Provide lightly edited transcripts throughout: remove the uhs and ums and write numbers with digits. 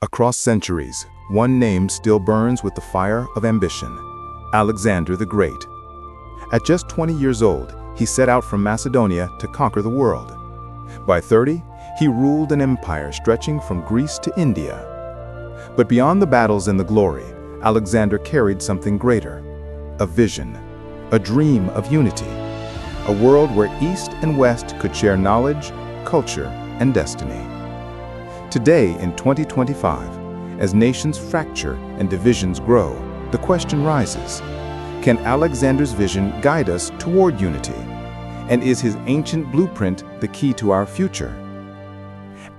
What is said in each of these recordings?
Across centuries, one name still burns with the fire of ambition: Alexander the Great. At just 20 years old, he set out from Macedonia to conquer the world. By 30, he ruled an empire stretching from Greece to India. But beyond the battles and the glory, Alexander carried something greater: a vision, a dream of unity, a world where East and West could share knowledge, culture, and destiny. Today, in 2025, as nations fracture and divisions grow, the question rises: can Alexander's vision guide us toward unity? And is his ancient blueprint the key to our future?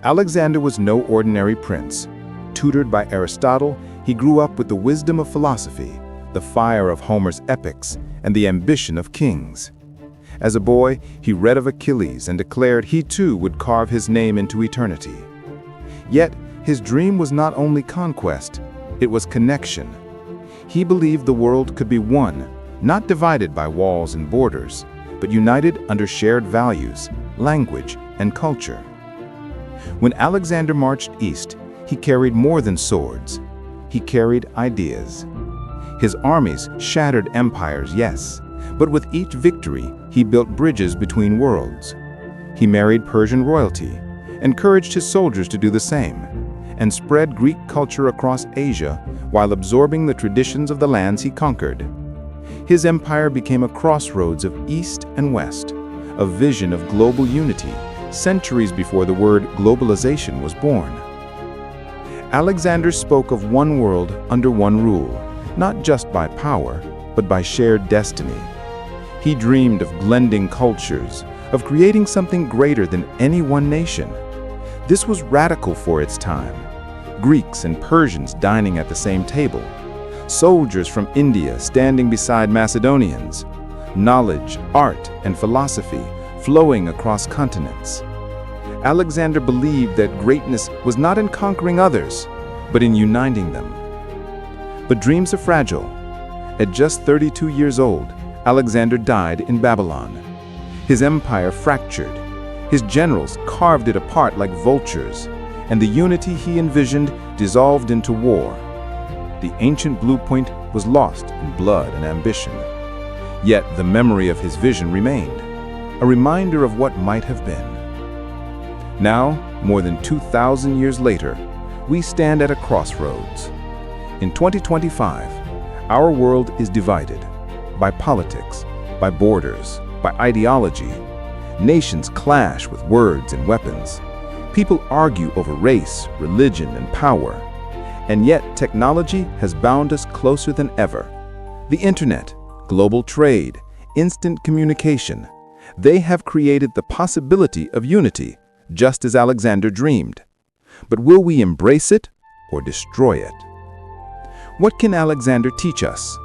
Alexander was no ordinary prince. Tutored by Aristotle, he grew up with the wisdom of philosophy, the fire of Homer's epics, and the ambition of kings. As a boy, he read of Achilles and declared he too would carve his name into eternity. Yet, his dream was not only conquest, it was connection. He believed the world could be one, not divided by walls and borders, but united under shared values, language, and culture. When Alexander marched east, he carried more than swords. He carried ideas. His armies shattered empires, yes, but with each victory, he built bridges between worlds. He married Persian royalty, encouraged his soldiers to do the same, and spread Greek culture across Asia while absorbing the traditions of the lands he conquered. His empire became a crossroads of East and West, a vision of global unity, centuries before the word globalization was born. Alexander spoke of one world under one rule, not just by power, but by shared destiny. He dreamed of blending cultures, of creating something greater than any one nation. This was radical for its time. Greeks and Persians dining at the same table, soldiers from India standing beside Macedonians, knowledge, art, and philosophy flowing across continents. Alexander believed that greatness was not in conquering others, but in uniting them. But dreams are fragile. At just 32 years old, Alexander died in Babylon. His empire fractured. His generals carved it apart like vultures, and the unity he envisioned dissolved into war. The ancient blueprint was lost in blood and ambition. Yet the memory of his vision remained, a reminder of what might have been. Now, more than 2,000 years later, we stand at a crossroads. In 2025, our world is divided by politics, by borders, by ideology. Nations clash with words and weapons. People argue over race, religion, and power. And yet technology has bound us closer than ever. The internet, global trade, instant communication, they have created the possibility of unity, just as Alexander dreamed. But will we embrace it or destroy it? What can Alexander teach us?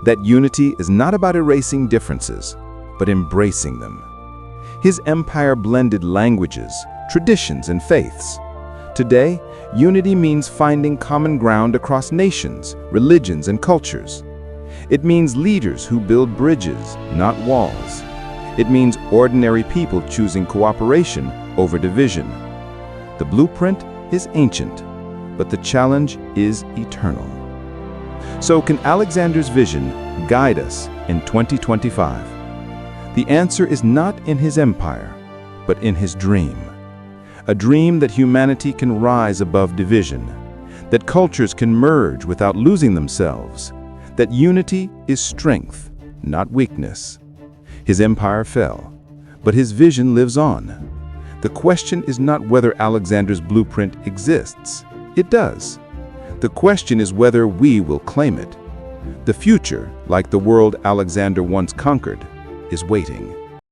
That unity is not about erasing differences, but embracing them. His empire blended languages, traditions, and faiths. Today, unity means finding common ground across nations, religions, and cultures. It means leaders who build bridges, not walls. It means ordinary people choosing cooperation over division. The blueprint is ancient, but the challenge is eternal. So can Alexander's vision guide us in 2025? The answer is not in his empire, but in his dream. A dream that humanity can rise above division, that cultures can merge without losing themselves, that unity is strength, not weakness. His empire fell, but his vision lives on. The question is not whether Alexander's blueprint exists. It does. The question is whether we will claim it. The future, like the world Alexander once conquered, is waiting.